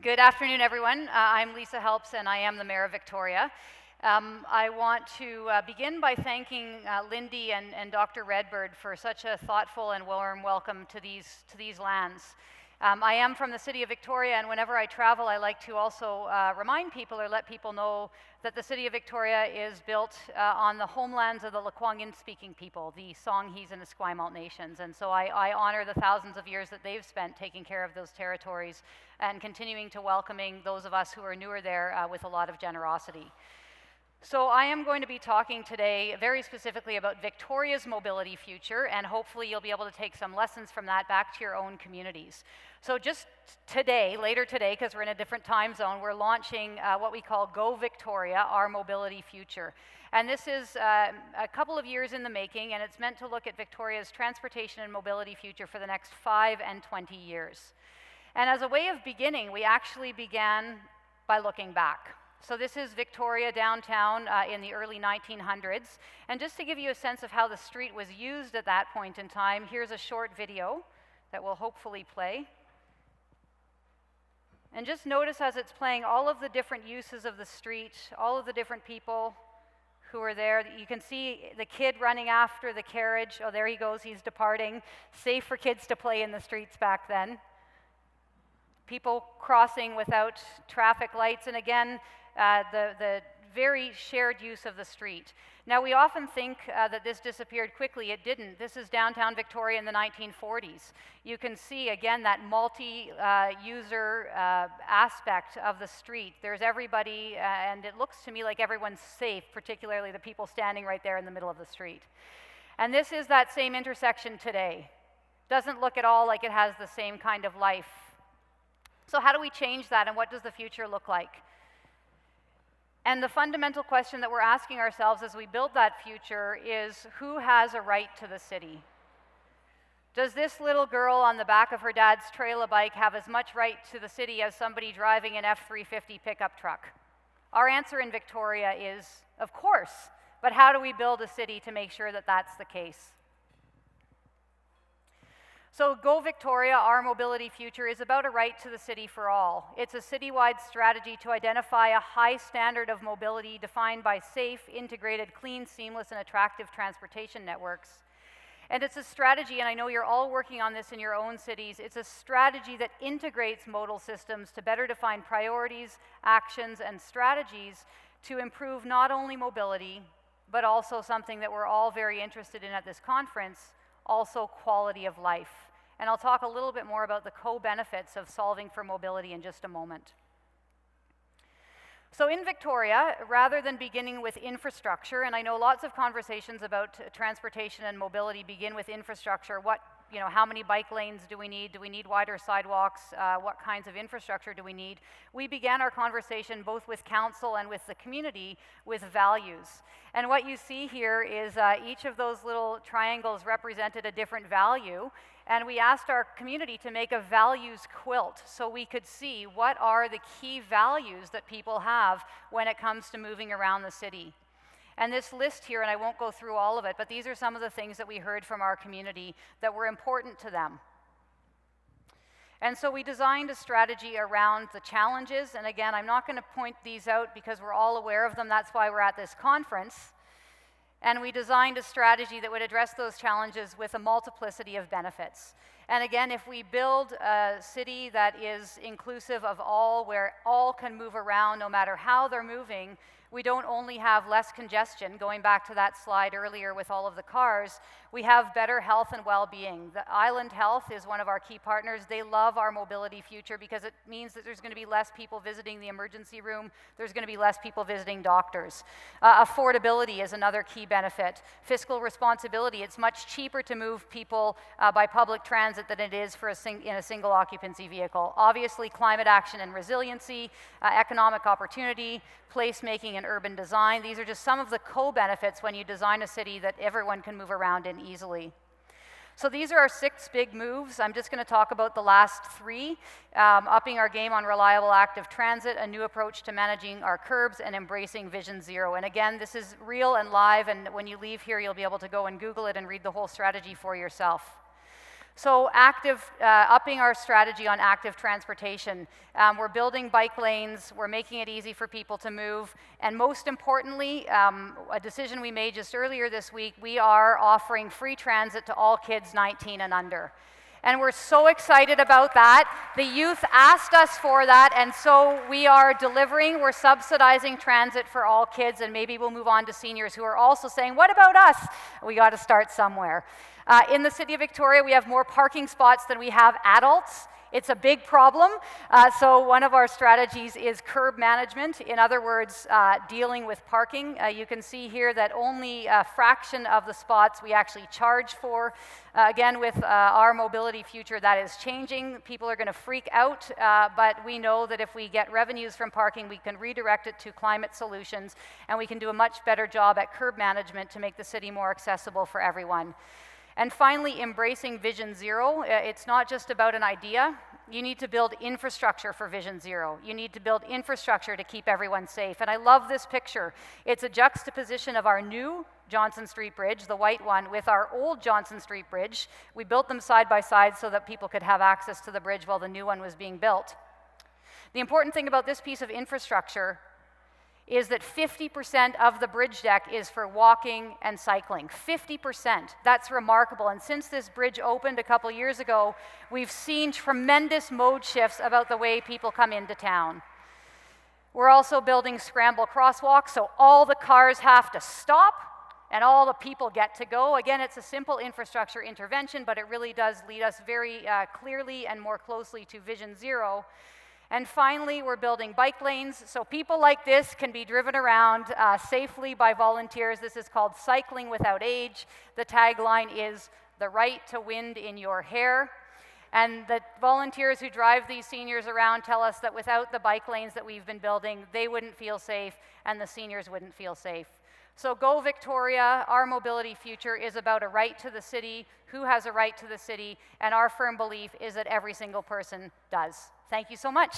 Good afternoon, everyone. I'm Lisa Helps, and I am the Mayor of Victoria. I want to begin by thanking Lindy and Dr. Redbird for such a thoughtful and warm welcome to these lands. I am from the city of Victoria, and whenever I travel, I like to also remind people or let people know that the city of Victoria is built on the homelands of the Lekwungen-speaking people, the Songhees and the Esquimalt nations. And so I honor the thousands of years that they've spent taking care of those territories and continuing to welcoming those of us who are newer there with a lot of generosity. So I am going to be talking today very specifically about Victoria's mobility future, and hopefully you'll be able to take some lessons from that back to your own communities. So just today, later today, because we're in a different time zone, we're launching what we call Go Victoria, Our Mobility Future. And this is a couple of years in the making, and it's meant to look at Victoria's transportation and mobility future for the next 5 and 20 years. And as a way of beginning, we actually began by looking back. So this is Victoria downtown in the early 1900s. And just to give you a sense of how the street was used at that point in time, here's a short video that will hopefully play. And just notice as it's playing all of the different uses of the street, all of the different people who are there. You can see the kid running after the carriage. Oh, there he goes, he's departing. Safe for kids to play in the streets back then. People crossing without traffic lights, and again, the very shared use of the street. Now, we often think that this disappeared quickly. It didn't. This is downtown Victoria in the 1940s. You can see, again, that multi-user aspect of the street. There's everybody, and it looks to me like everyone's safe, particularly the people standing right there in the middle of the street. And this is that same intersection today. Doesn't look at all like it has the same kind of life. So how do we change that, and what does the future look like? And the fundamental question that we're asking ourselves as we build that future is, who has a right to the city? Does this little girl on the back of her dad's trailer bike have as much right to the city as somebody driving an F-350 pickup truck? Our answer in Victoria is, of course, but how do we build a city to make sure that that's the case? So Go Victoria, Our Mobility Future is about a right to the city for all. It's a citywide strategy to identify a high standard of mobility defined by safe, integrated, clean, seamless, and attractive transportation networks. And it's a strategy, and I know you're all working on this in your own cities, it's a strategy that integrates modal systems to better define priorities, actions, and strategies to improve not only mobility, but also something that we're all very interested in at this conference, also quality of life. And I'll talk a little bit more about the co-benefits of solving for mobility in just a moment. So in Victoria, rather than beginning with infrastructure, and I know lots of conversations about transportation and mobility begin with infrastructure, how many bike lanes do we need? Do we need wider sidewalks? What kinds of infrastructure do we need? We began our conversation both with council and with the community with values. And what you see here is each of those little triangles represented a different value. And we asked our community to make a values quilt so we could see what are the key values that people have when it comes to moving around the city. And this list here, and I won't go through all of it, but these are some of the things that we heard from our community that were important to them. And so we designed a strategy around the challenges, and again, I'm not going to point these out because we're all aware of them, that's why we're at this conference. And we designed a strategy that would address those challenges with a multiplicity of benefits. And again, if we build a city that is inclusive of all, where all can move around no matter how they're moving, we don't only have less congestion, going back to that slide earlier with all of the cars, we have better health and well-being. The Island Health is one of our key partners. They love our mobility future because it means that there's going to be less people visiting the emergency room, there's going to be less people visiting doctors. Affordability is another key benefit. Fiscal responsibility, it's much cheaper to move people by public transit than it is for in a single occupancy vehicle. Obviously, climate action and resiliency, economic opportunity, placemaking and urban design. These are just some of the co-benefits when you design a city that everyone can move around in easily. So these are our 6 big moves. I'm just going to talk about the last 3. Upping our game on reliable active transit, a new approach to managing our curbs, and embracing Vision Zero. And again, this is real and live, and when you leave here, you'll be able to go and Google it and read the whole strategy for yourself. So upping our strategy on active transportation. We're building bike lanes, we're making it easy for people to move, and most importantly, a decision we made just earlier this week, we are offering free transit to all kids 19 and under. And we're so excited about that. The youth asked us for that, and so we are delivering. We're subsidizing transit for all kids, and maybe we'll move on to seniors who are also saying, what about us? We got to start somewhere. In the City of Victoria, we have more parking spots than we have adults. It's a big problem, so one of our strategies is curb management. In other words, dealing with parking. You can see here that only a fraction of the spots we actually charge for. Again, with our mobility future, that is changing. People are going to freak out, but we know that if we get revenues from parking, we can redirect it to climate solutions, and we can do a much better job at curb management to make the city more accessible for everyone. And finally, embracing Vision Zero. It's not just about an idea. You need to build infrastructure for Vision Zero. You need to build infrastructure to keep everyone safe. And I love this picture. It's a juxtaposition of our new Johnson Street Bridge, the white one, with our old Johnson Street Bridge. We built them side by side so that people could have access to the bridge while the new one was being built. The important thing about this piece of infrastructure is that 50% of the bridge deck is for walking and cycling. 50%. That's remarkable. And since this bridge opened a couple years ago, we've seen tremendous mode shifts about the way people come into town. We're also building scramble crosswalks, so all the cars have to stop and all the people get to go. Again, it's a simple infrastructure intervention, but it really does lead us very clearly and more closely to Vision Zero. And finally, we're building bike lanes, so people like this can be driven around safely by volunteers. This is called Cycling Without Age. The tagline is, "The right to wind in your hair." And the volunteers who drive these seniors around tell us that without the bike lanes that we've been building, they wouldn't feel safe, and the seniors wouldn't feel safe. So go Victoria. Our mobility future is about a right to the city, who has a right to the city, and our firm belief is that every single person does. Thank you so much.